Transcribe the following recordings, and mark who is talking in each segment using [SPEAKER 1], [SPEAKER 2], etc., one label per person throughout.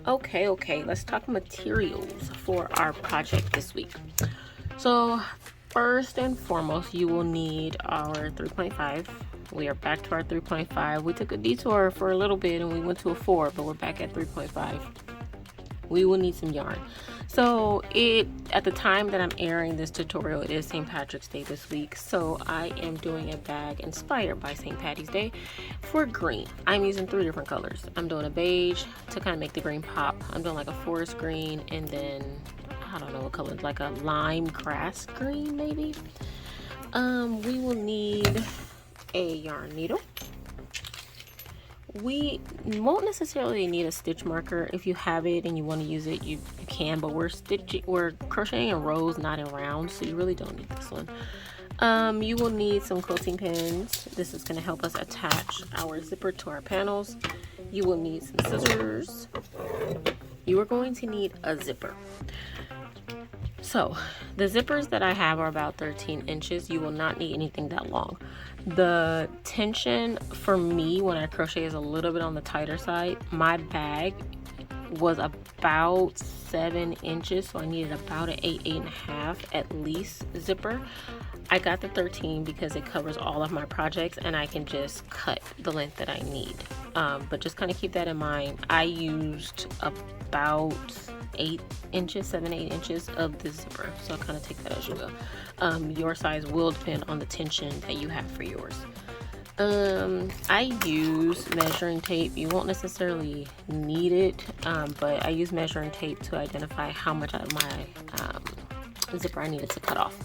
[SPEAKER 1] Okay, let's talk materials for our project this week. So first and foremost, you will need our 3.5. We are back to our 3.5. We took a detour for a little bit and we went to a 4, but we're back at 3.5. We will need some yarn. So at the time that I'm airing this tutorial, it is St. Patrick's Day this week. So I am doing a bag inspired by St. Patty's Day for green. I'm using 3 different colors. I'm doing a beige to kind of make the green pop. I'm doing like a forest green, and then I don't know what color, like a lime grass green maybe. We will need a yarn needle. We won't necessarily need a stitch marker. If you have it and you want to use it, you can, but we're crocheting in rows, not in rounds, so you really don't need this one. You will need some quilting pins. This is going to help us attach our zipper to our panels. You will need some scissors. You are going to need a zipper. So the zippers that I have are about 13 inches. You will not need anything that long. The tension for me when I crochet is a little bit on the tighter side. My bag was about 7 inches, so I needed about an 8.5 at least zipper. I got the 13 because it covers all of my projects and I can just cut the length that I need. But just kind of keep that in mind. I used about 8 inches, 7-8 inches of the zipper, so kind of take that as you will. Your size will depend on the tension that you have for yours. I use measuring tape. You won't necessarily need it, but I use measuring tape to identify how much out of my zipper I needed to cut off.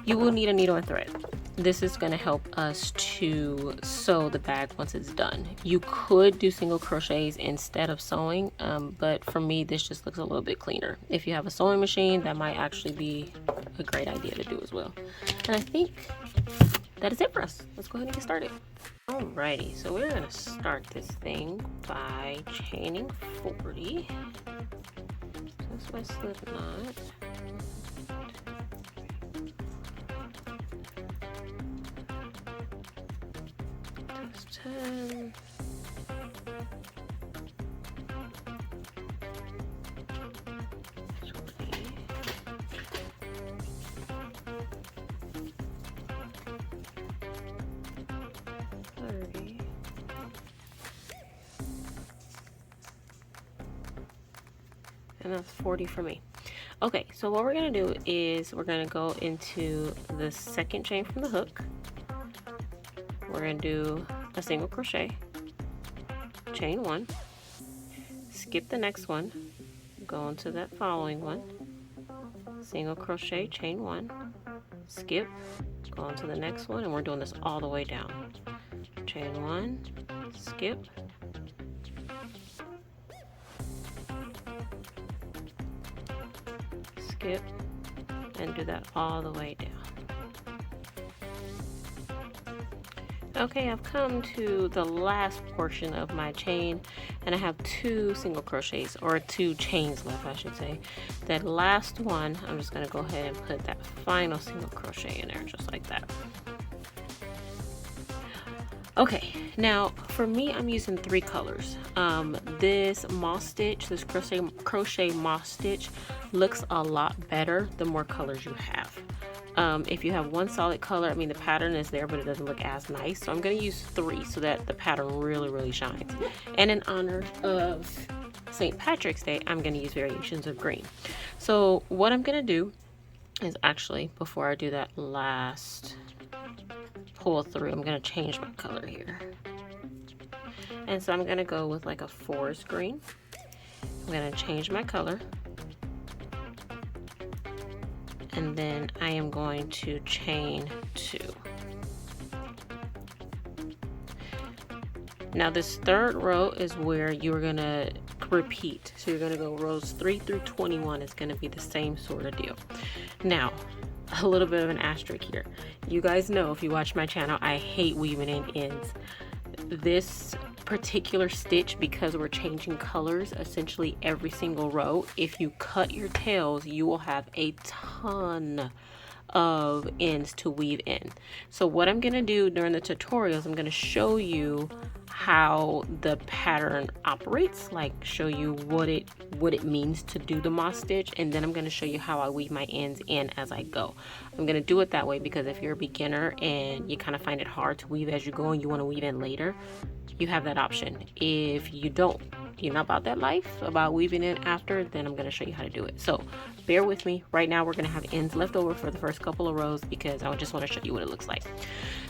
[SPEAKER 1] You will need a needle and thread. This is going to help us to sew the bag once it's done. You could do single crochets instead of sewing, but for me this just looks a little bit cleaner. If you have a sewing machine, that might actually be a great idea to do as well. And I think that is it for us. Let's go ahead and get started. Alrighty, so we're going to start this thing by chaining 40. That's my slip knot. That's 10. And that's 40 for me. Okay, so what we're going to do is we're going to go into the second chain from the hook. We're going to do a single crochet, chain 1, skip the next one, go into that following one, single crochet, chain 1, skip, go into the next one, and we're doing this all the way down. Chain 1, skip, skip, and do that all the way down. Okay, I've come to the last portion of my chain and I have 2 single crochets, or 2 chains left I should say. That last one, I'm just going to go ahead and put that final single crochet in there just like that. Okay, now for me I'm using 3 colors. This moss stitch, this crochet moss stitch looks a lot better the more colors you have. If you have one solid color, I mean the pattern is there but it doesn't look as nice, so I'm going to use 3 so that the pattern really shines. And in honor of St. Patrick's Day, I'm going to use variations of green. So what I'm going to do is, actually before I do that last pull through, I'm going to change my color here. And so I'm going to go with like a forest green. I'm going to change my color. And then I am going to chain 2. Now this third row is where you're going to repeat. So you're going to go rows 3 through 21 is going to be the same sort of deal. Now, a little bit of an asterisk here. You guys know, if you watch my channel, I hate weaving in ends. This particular stitch, because we're changing colors essentially every single row, if you cut your tails, you will have a ton of ends to weave in. So what I'm going to do during the tutorials, I'm going to show you how the pattern operates, like show you what it means to do the moss stitch, and then I'm going to show you how I weave my ends in as I go. I'm going to do it that way because if you're a beginner and you kind of find it hard to weave as you go and you want to weave in later, you have that option. If you don't, you're not about that life, about weaving in after, then I'm going to show you how to do it. So bear with me. Right now we're going to have ends left over for the first couple of rows because I just want to show you what it looks like.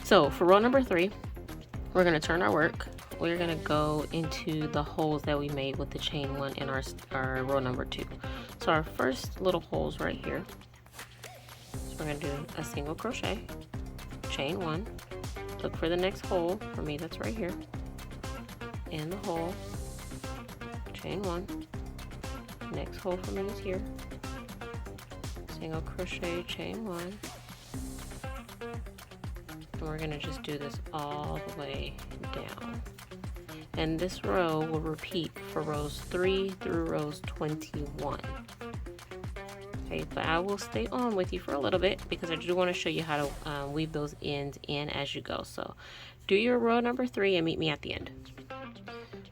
[SPEAKER 1] So for row number 3, we're going to turn our work. We're going to go into the holes that we made with the chain 1 in our row number 2. So our first little holes right here. So we're going to do a single crochet, chain 1, look for the next hole. For me, that's right here. In the hole, chain 1, next hole for me is here, single crochet, chain 1, and we're going to just do this all the way down. And this row will repeat for rows 3 through rows 21. Okay, but I will stay on with you for a little bit because I do want to show you how to weave those ends in as you go. So do your row number 3 and meet me at the end.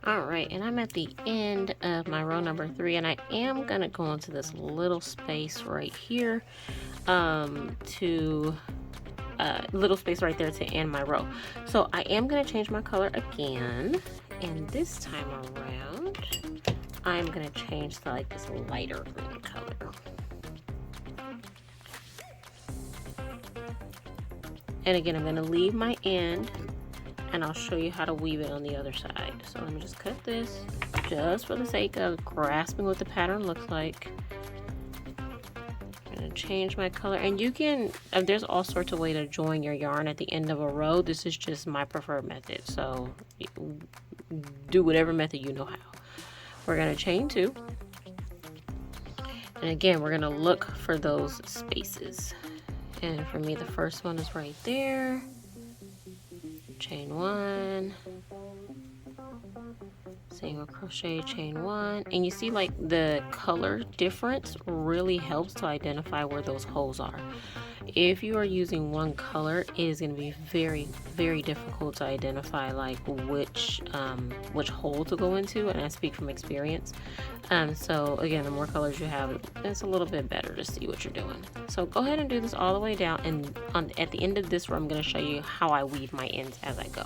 [SPEAKER 1] Alright, and I'm at the end of my row number 3, and I am going to go into this little space right here little space right there to end my row. So I am going to change my color again, and this time around I'm going to change to like this lighter green color. And again, I'm going to leave my end, and I'll show you how to weave it on the other side. So let me just cut this just for the sake of grasping what the pattern looks like. I'm going to change my color, and you can, there's all sorts of ways to join your yarn at the end of a row. This is just my preferred method, so do whatever method you know how. We're going to chain 2, and again we're going to look for those spaces, and for me the first one is right there. Chain 1, single crochet, chain 1, and you see like the color difference really helps to identify where those holes are. If you are using one color, it is going to be very, very difficult to identify like which hole to go into, and I speak from experience. So again, the more colors you have, it's a little bit better to see what you're doing. So go ahead and do this all the way down, and at the end of this row, I'm going to show you how I weave my ends as I go.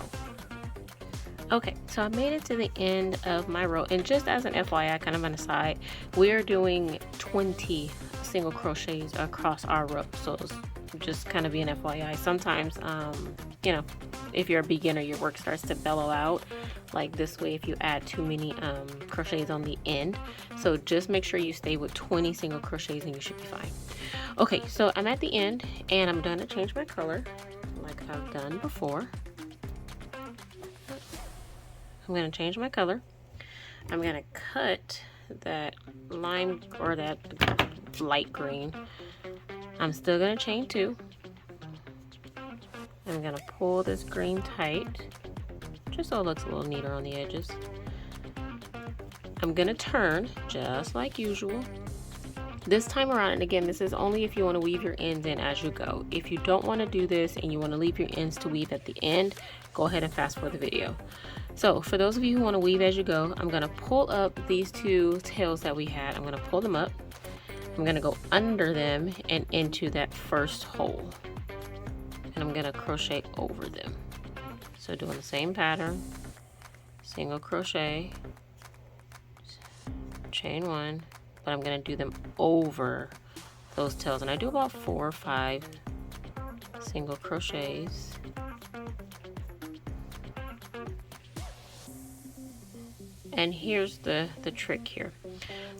[SPEAKER 1] Okay, so I made it to the end of my row, and just as an FYI, kind of on the side, we are doing 20 single crochets across our row. So it's just kind of be an FYI. Sometimes, you know, if you're a beginner, your work starts to bellow out like this way if you add too many crochets on the end. So just make sure you stay with 20 single crochets and you should be fine. Okay, so I'm at the end, and I'm going to change my color like I've done before. I'm going to change my color. I'm going to cut that lime or that light green. I'm still going to chain 2. I'm going to pull this green tight just so it looks a little neater on the edges. I'm going to turn just like usual. This time around, and again, this is only if you want to weave your ends in as you go. If you don't want to do this and you want to leave your ends to weave at the end, go ahead and fast forward the video. So for those of you who want to weave as you go, I'm going to pull up these 2 tails that we had. I'm going to pull them up. I'm going to go under them and into that first hole. And I'm going to crochet over them. So doing the same pattern, single crochet, chain 1, but I'm going to do them over those tails. And I do about 4 or 5 single crochets. And here's the trick here.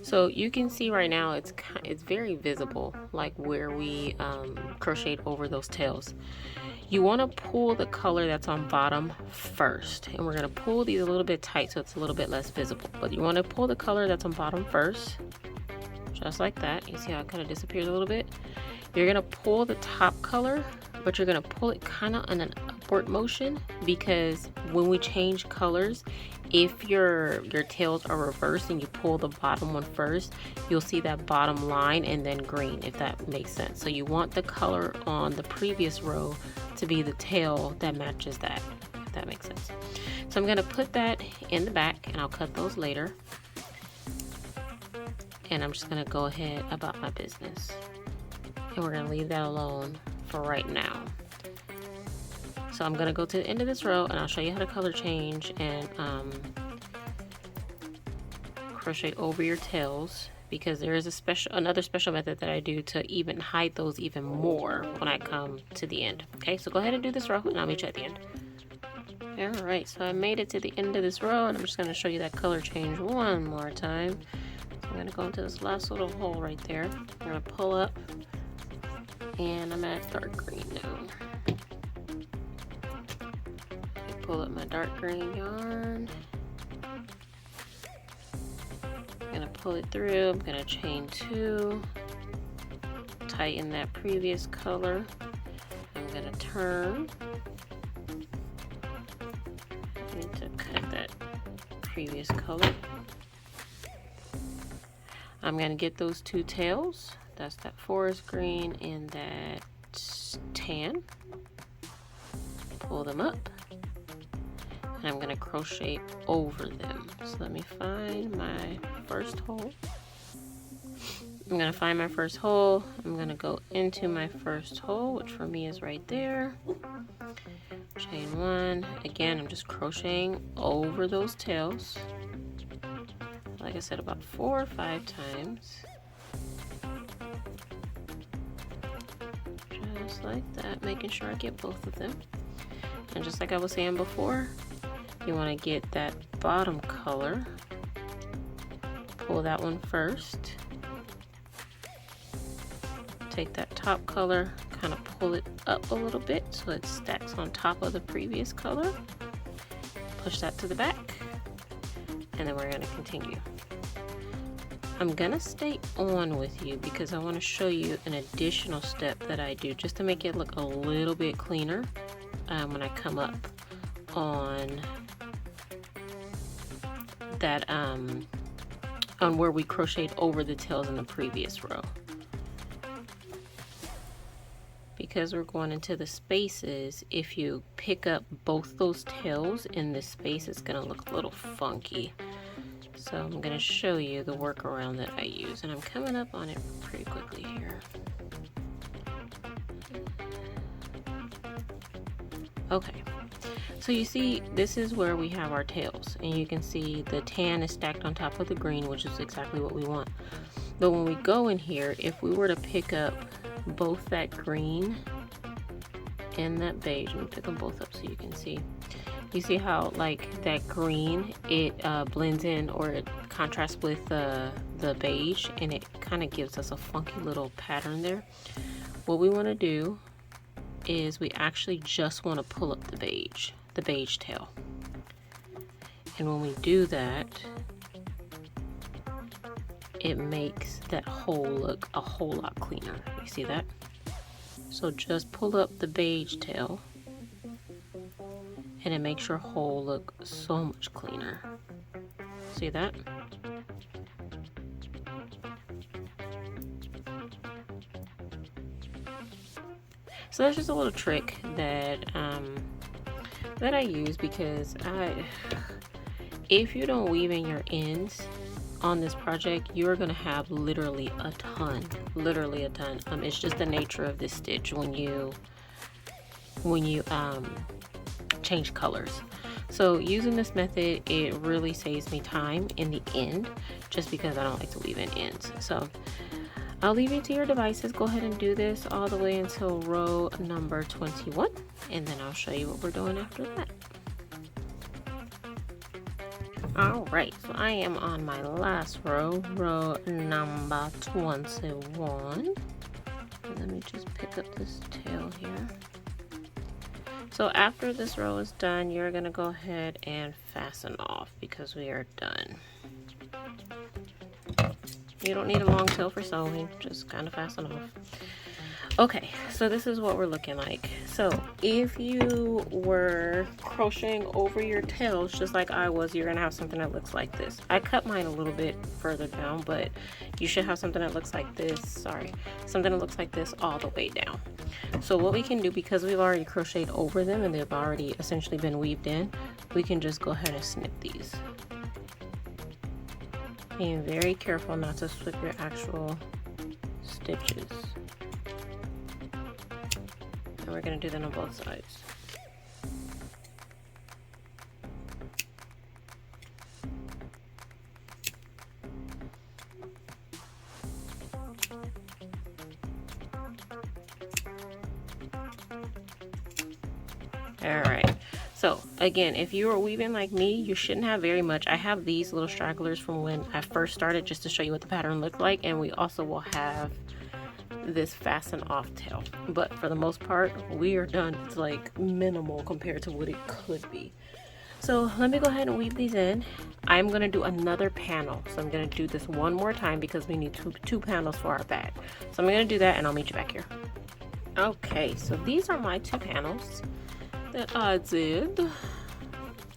[SPEAKER 1] So you can see right now it's very visible, like where we crocheted over those tails. You want to pull the color that's on bottom first, and we're going to pull these a little bit tight so it's a little bit less visible. But you want to pull the color that's on bottom first, just like that. You see how it kind of disappears a little bit? You're going to pull the top color, but you're going to pull it kind of in an upward motion, because when we change colors, if your tails are reversed and you pull the bottom one first, you'll see that bottom line and then green, if that makes sense. So you want the color on the previous row to be the tail that matches that, if that makes sense. So I'm gonna put that in the back and I'll cut those later. And I'm just gonna go ahead about my business. And we're gonna leave that alone for right now. So I'm gonna go to the end of this row and I'll show you how to color change and crochet over your tails, because there is another special method that I do to even hide those even more when I come to the end. Okay, so go ahead and do this row and I'll meet you at the end. All right, so I made it to the end of this row and I'm just gonna show you that color change one more time. So I'm gonna go into this last little hole right there. I'm gonna pull up and I'm at dark green now. Pull up my dark green yarn. I'm gonna pull it through. I'm gonna chain 2, tighten that previous color. I'm gonna turn. I need to cut that previous color. I'm gonna get those 2 tails. That's that forest green and that tan. Pull them up. And I'm gonna crochet over them. So let me find my first hole. I'm gonna find my first hole. I'm gonna go into my first hole, which for me is right there. Chain 1. Again, I'm just crocheting over those tails. Like I said, about 4 or 5 times. Just like that, making sure I get both of them. And just like I was saying before, you want to get that bottom color, pull that one first, take that top color, kind of pull it up a little bit so it stacks on top of the previous color, push that to the back, and then we're going to continue. I'm going to stay on with you because I want to show you an additional step that I do just to make it look a little bit cleaner when I come up on that on where we crocheted over the tails in the previous row. Because we're going into the spaces, if you pick up both those tails in this space, it's gonna look a little funky. So I'm gonna show you the workaround that I use, and I'm coming up on it pretty quickly here. Okay. So you see, this is where we have our tails, and you can see the tan is stacked on top of the green, which is exactly what we want. But when we go in here, if we were to pick up both that green and that beige, let me pick them both up so you can see. You see how like that green, it blends in, or it contrasts with the beige, and it kind of gives us a funky little pattern there. What we want to do is we actually just want to pull up the beige tail. And when we do that, it makes that hole look a whole lot cleaner. You see that? So just pull up the beige tail and it makes your hole look so much cleaner. See that? So that's just a little trick that that I use, because if you don't weave in your ends on this project, you're gonna have literally a ton. It's just the nature of this stitch when you change colors. So using this method, it really saves me time in the end, just because I don't like to weave in ends. So I'll leave it to your devices. Go ahead and do this all the way until row number 21, and then I'll show you what we're doing after that. Alright, so I am on my last row, row number 21. Let me just pick up this tail here. So after this row is done, you're going to go ahead and fasten off, because we are done. You don't need a long tail for sewing, just kind of fasten off. Okay, so this is what we're looking like. So if you were crocheting over your tails just like I was, you're gonna have something that looks like this. I cut mine a little bit further down, but you should have something that looks like this. Sorry, something that looks like this all the way down. So what we can do, because we've already crocheted over them and they've already essentially been weaved in, we can just go ahead and snip these. Being very careful not to slip your actual stitches. And we're going to do that on both sides. Alright, so again, if you are weaving like me, you shouldn't have very much. I have these little stragglers from when I first started just to show you what the pattern looked like, and we also will have this fasten off tail, but for the most part we are done. It's like minimal compared to what it could be. So let me go ahead and weave these in. I'm going to do another panel, so I'm going to do this one more time because we need two panels for our bag. So I'm going to do that and I'll meet you back here. Okay, so these are my two panels that I did.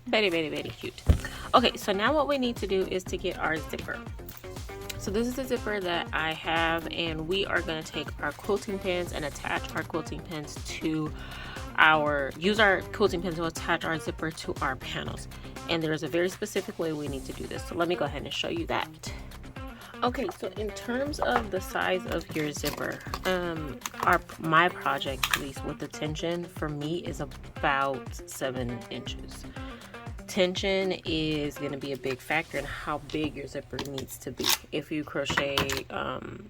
[SPEAKER 1] Very cute. Okay, so now what we need to do is to get our zipper. So this is the zipper that I have, and we are going to take our quilting pins and attach our quilting pins to use our quilting pins to attach our zipper to our panels. And there's a very specific way we need to do this. So let me go ahead and show you that. Okay, so in terms of the size of your zipper, my project, at least with the tension, for me is about 7 inches. Tension is going to be a big factor in how big your zipper needs to be. If you crochet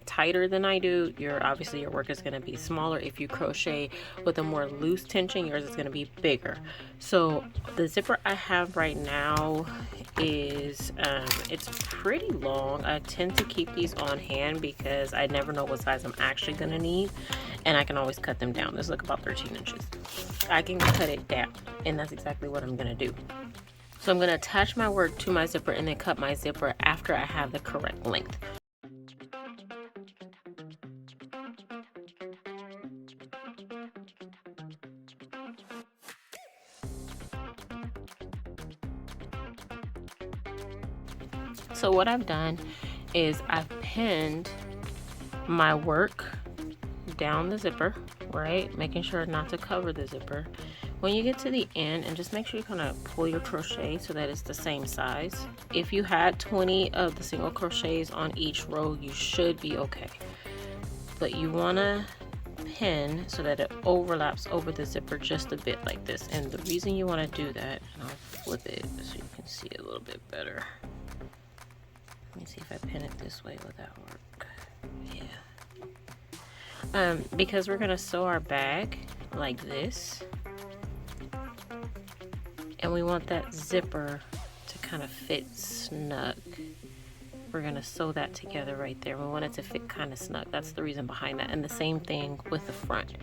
[SPEAKER 1] tighter than I do, obviously your work is going to be smaller. If you crochet with a more loose tension, yours is going to be bigger. So the zipper I have right now is it's pretty long. I tend to keep these on hand because I never know what size I'm actually going to need, and I can always cut them down. This look about 13 inches. I can cut it down, and that's exactly what I'm going to do. So I'm going to attach my work to my zipper and then cut my zipper after I have the correct length. So what I've done is I've pinned my work down the zipper, right? Making sure not to cover the zipper. When you get to the end, and just make sure you kind of pull your crochet so that it's the same size. If you had 20 of the single crochets on each row, you should be okay. But you want to pin so that it overlaps over the zipper just a bit like this. And the reason you want to do that, and I'll flip it so you can see it a little bit better. Let me see if I pin it this way, would that work? Yeah. Because we're going to sew our bag like this. And we want that zipper to kind of fit snug. We're going to sew that together right there. We want it to fit kind of snug. That's the reason behind that. And the same thing with the front.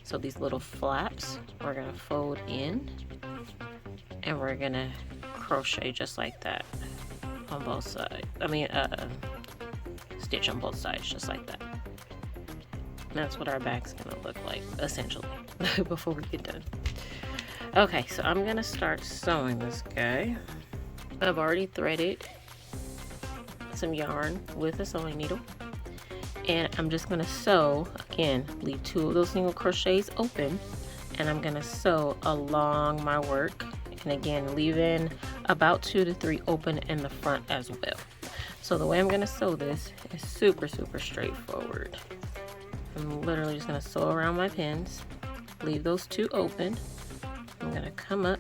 [SPEAKER 1] So these little flaps, we're going to fold in. And we're going to crochet just like that on both sides. Stitch on both sides just like that. And that's what our bag's going to look like, essentially, before we get done. Okay, so I'm gonna start sewing this guy. I've already threaded some yarn with a sewing needle, and I'm just gonna sew again. Leave 2 of those single crochets open, and I'm gonna sew along my work, and again leaving about 2 to 3 open in the front as well. So the way I'm gonna sew this is super straightforward. I'm literally just gonna sew around my pins, leave those 2 open. I'm going to come up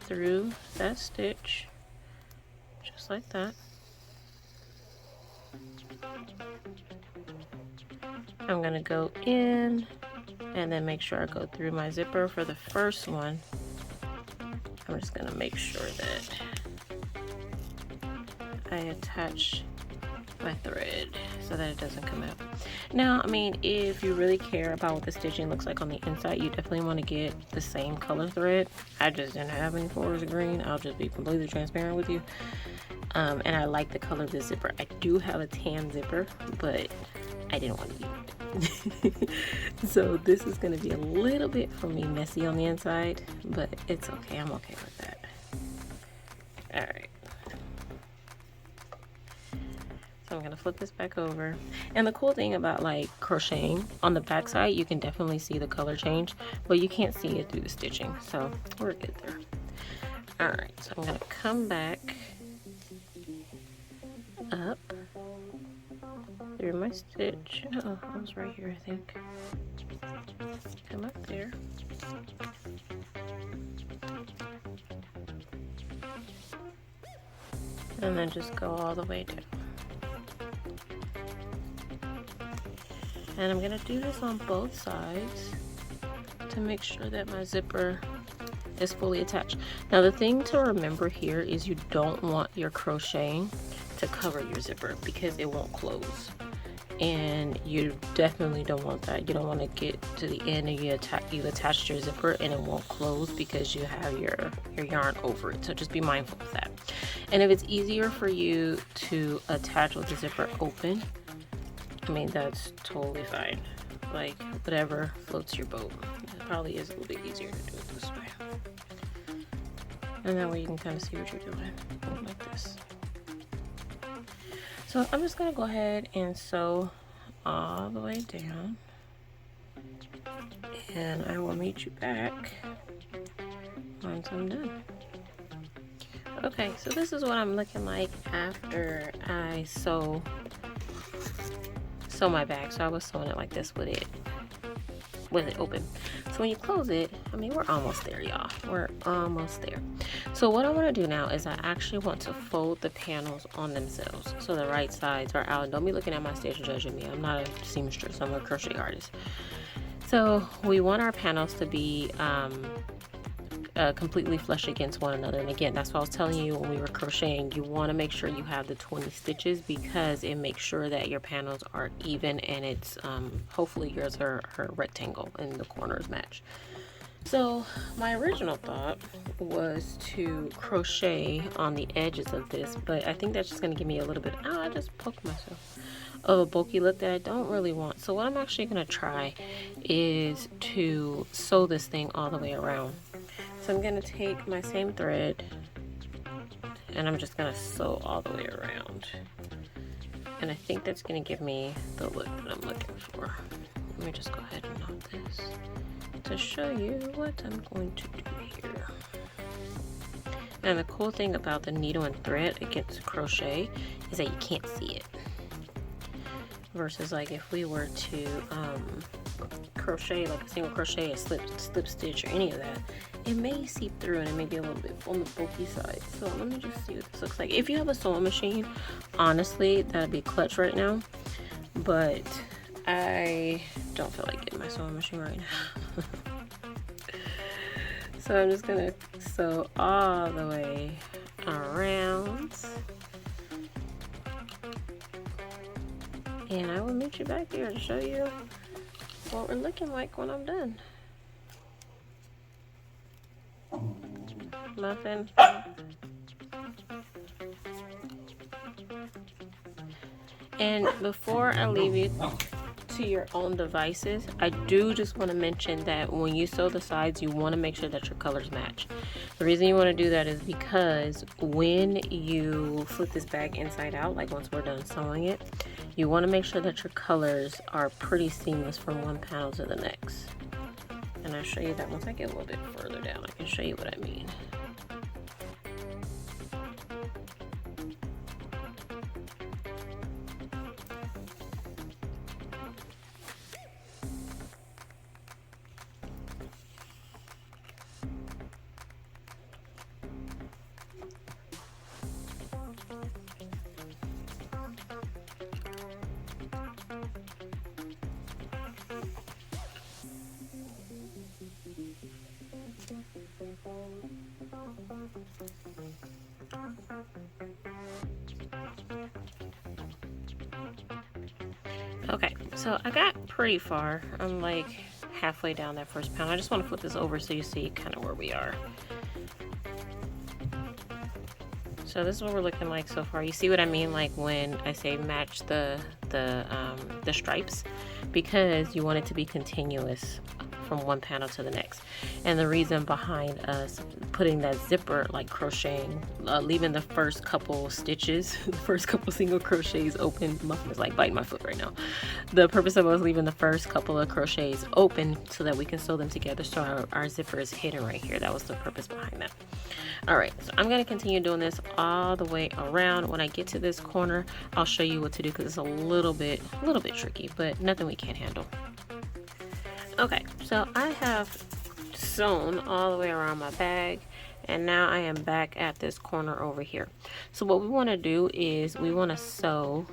[SPEAKER 1] through that stitch, just like that. I'm going to go in and then make sure I go through my zipper for the first one. I'm just going to make sure that I attach my thread so that it doesn't come out. Now, I mean, if you really care about what the stitching looks like on the inside, you definitely want to get the same color thread. I just didn't have any fours of green. I'll just be completely transparent with you. And I like the color of the zipper. I do have a tan zipper, but I didn't want to use it. So this is going to be a little bit, for me, messy on the inside, but it's okay. I'm okay with that. All right. So I'm going to flip this back over. And the cool thing about like crocheting, on the back side, you can definitely see the color change, but you can't see it through the stitching. So we're good there. All right. So I'm going to come back up through my stitch. Oh, I was right here, I think. Come up there. And then just go all the way down. And I'm going to do this on both sides to make sure that my zipper is fully attached. Now the thing to remember here is you don't want your crocheting to cover your zipper because it won't close. And you definitely don't want that. You don't want to get to the end and you attach your zipper and it won't close because you have your yarn over it. So just be mindful of that. And if it's easier for you to attach with the zipper open, I mean, that's totally fine. Like, whatever floats your boat. It probably is a little bit easier to do it this way. And that way you can kind of see what you're doing, like this. So I'm just gonna go ahead and sew all the way down. And I will meet you back once I'm done. Okay, so this is what I'm looking like after I sew my bag. So I was sewing it like this with it open. So when you close it, I mean, we're almost there, y'all. We're almost there. So what I want to do now is I actually want to fold the panels on themselves so the right sides are out. Don't be looking at my stitch and judging me. I'm not a seamstress, I'm a crochet artist. So we want our panels to be completely flush against one another. And again, that's what I was telling you when we were crocheting. You want to make sure you have the 20 stitches because it makes sure that your panels are even, and it's hopefully yours are rectangle and the corners match. So my original thought was to crochet on the edges of this, but I think that's just going to give me a little bit, I just poked myself, of a bulky look that I don't really want. So what I'm actually going to try is to sew this thing all the way around. So I'm going to take my same thread and I'm just going to sew all the way around. And I think that's going to give me the look that I'm looking for. Let me just go ahead and knot this to show you what I'm going to do here. And the cool thing about the needle and thread against crochet is that you can't see it. Versus like if we were to crochet like a single crochet, a slip stitch or any of that, it may seep through and it may be a little bit on the bulky side. So let me just see what this looks like. If you have a sewing machine, honestly, that'd be clutch right now. But I don't feel like getting my sewing machine right now. So I'm just gonna sew all the way around. And I will meet you back here to show you what we're looking like when I'm done. Muffin. And before I leave you to your own devices, I do just want to mention that when you sew the sides, you want to make sure that your colors match. The reason you want to do that is because when you flip this bag inside out, like once we're done sewing it, you want to make sure that your colors are pretty seamless from one panel to the next. And I'll show you that once I get a little bit further down. I can show you what I mean. So I got pretty far. I'm like halfway down that first pound. I just want to flip this over so you see kind of where we are. So this is what we're looking like so far. You see what I mean, like when I say match the stripes, because you want it to be continuous from one panel to the next. And the reason behind us putting that zipper, like crocheting, leaving the first couple stitches, the first couple single crochets open. Muffin is like biting my foot right now. The purpose of us leaving the first couple of crochets open so that we can sew them together, so our zipper is hidden right here. That was the purpose behind that. All right, so I'm going to continue doing this all the way around. When I get to this corner, I'll show you what to do, because it's a little bit tricky, but nothing we can't handle. Okay, so I have sewn all the way around my bag, and now I am back at this corner over here. So what we want to do is we want to sew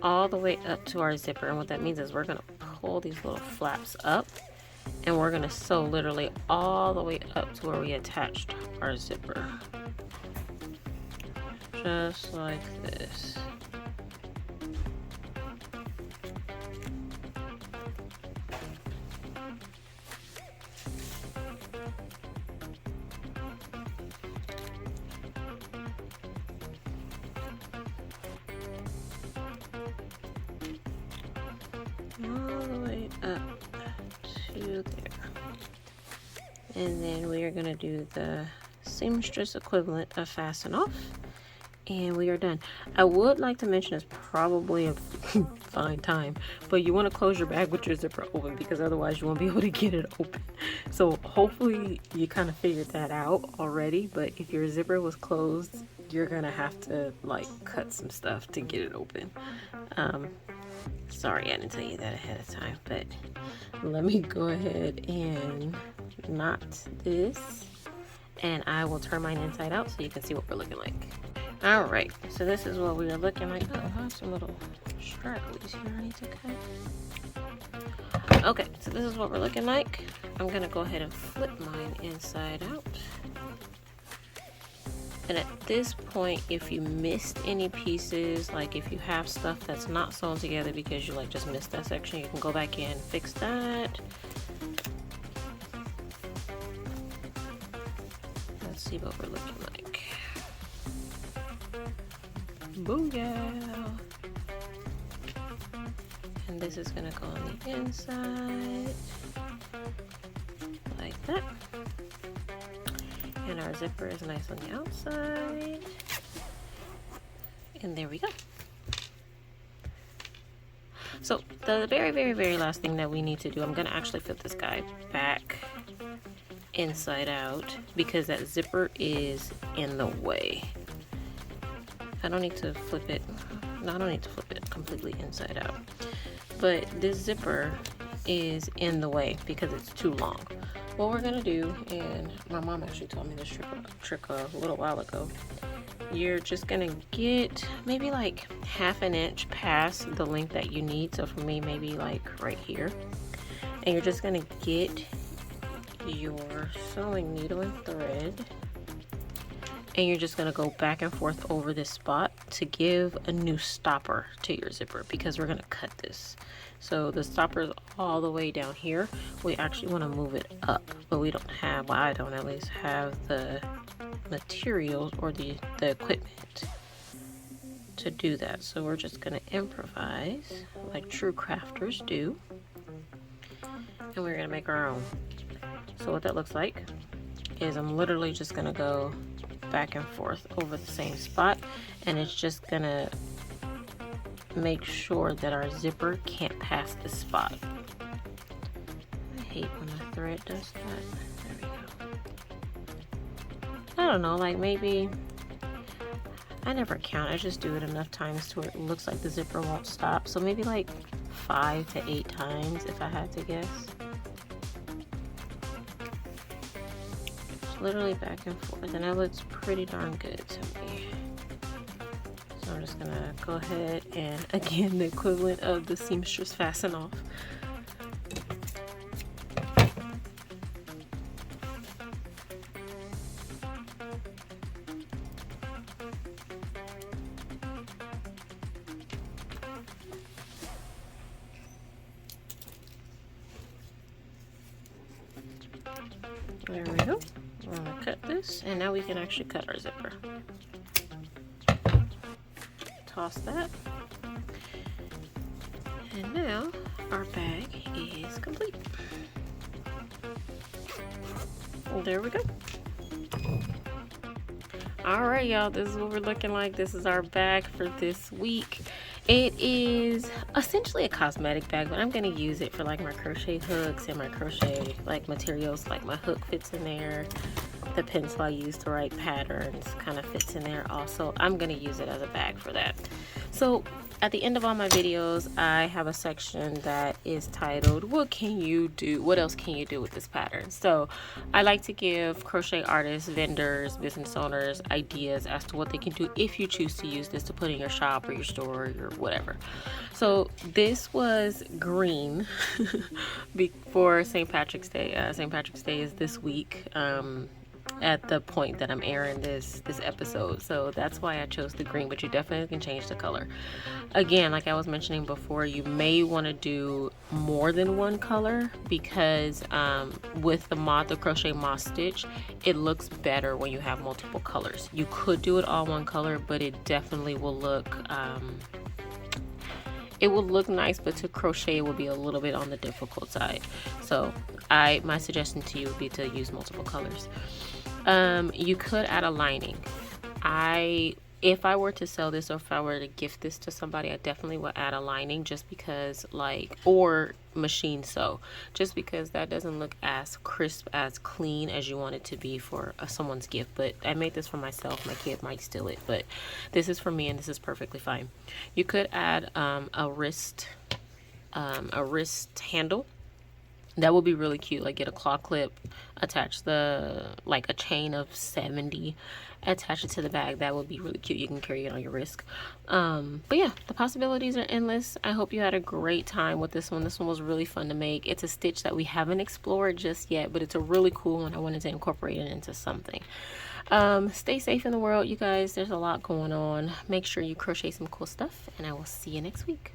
[SPEAKER 1] all the way up to our zipper, and what that means is we're going to pull these little flaps up, and we're going to sew literally all the way up to where we attached our zipper, just like this. All the way up to there. And then we are going to do the seamstress equivalent of fasten off, and we are done. I would like to mention it's probably a fine time, but you want to close your bag with your zipper open, because otherwise you won't be able to get it open. So hopefully you kind of figured that out already, but if your zipper was closed, you're gonna have to like cut some stuff to get it open. Sorry I didn't tell you that ahead of time, but let me go ahead and knot this, and I will turn mine inside out so you can see what we're looking like. All right, so this is what we are looking like. Oh, I have some little stragglies here I need to cut. Okay, so this is what we're looking like. I'm gonna go ahead and flip mine inside out. And at this point, if you missed any pieces, like if you have stuff that's not sewn together because you like just missed that section, you can go back in and fix that. Let's see what we're looking like. Booyah! And this is gonna go on the inside, like that. And our zipper is nice on the outside. And there we go. So the very last thing that we need to do, I'm gonna actually flip this guy back inside out because that zipper is in the way. I don't need to flip it. No, I don't need to flip it completely inside out. But this zipper is in the way because it's too long. What we're gonna do, and my mom actually told me this trick a little while ago, you're just gonna get maybe like ½ an inch past the length that you need. So for me, maybe like right here. And you're just gonna get your sewing needle and thread, and you're just gonna go back and forth over this spot to give a new stopper to your zipper, because we're gonna cut this. So the stopper is all the way down here. We actually want to move it up, but we don't have, well, I don't at least have the materials or the equipment to do that. So we're just gonna improvise like true crafters do, and we're gonna make our own. So what that looks like is I'm literally just gonna go back and forth over the same spot, and it's just gonna make sure that our zipper can't pass this spot. I hate when the thread does that. There we go. I don't know, like maybe, I never count, I just do it enough times to where it looks like the zipper won't stop. So maybe like 5 to 8 times if I had to guess. It's literally back and forth, and that looks pretty darn good to me. So I'm just gonna go ahead and, again, the equivalent of the seamstress fasten off. There we go. I'm gonna cut this, and now we can actually cut our zipper. Toss that. And now our bag is complete. Well, there we go. All right, y'all, this is what we're looking like. This is our bag for this week. It is essentially a cosmetic bag, but I'm going to use it for like my crochet hooks and my crochet like materials. Like my hook fits in there. The pencil I use to write patterns kind of fits in there also. I'm going to use it as a bag for that. So at the end of all my videos, I have a section that is titled, what can you do? What else can you do with this pattern? So I like to give crochet artists, vendors, business owners ideas as to what they can do if you choose to use this to put in your shop or your store or your whatever. So this was green before St. Patrick's Day. St. Patrick's Day is this week. At the point that I'm airing this episode, so that's why I chose the green, but you definitely can change the color. Again, like I was mentioning before, you may want to do more than one color because with the crochet moss stitch, it looks better when you have multiple colors. You could do it all one color, but it definitely will look it will look nice, but to crochet it will be a little bit on the difficult side. So my suggestion to you would be to use multiple colors. You could add a lining. If I were to sell this or if I were to gift this to somebody, I definitely would add a lining, just because or machine sew, just because that doesn't look as crisp, as clean as you want it to be for someone's gift. But I made this for myself. My kid might steal it, but this is for me and this is perfectly fine. You could add a wrist handle. That would be really cute. Like get a claw clip, attach a chain of 70, attach it to the bag. That would be really cute. You can carry it on your wrist. But yeah, the possibilities are endless. I hope you had a great time with this one. This one was really fun to make. It's a stitch that we haven't explored just yet, but it's a really cool one. I wanted to incorporate it into something. Stay safe in the world, you guys. There's a lot going on. Make sure you crochet some cool stuff, and I will see you next week.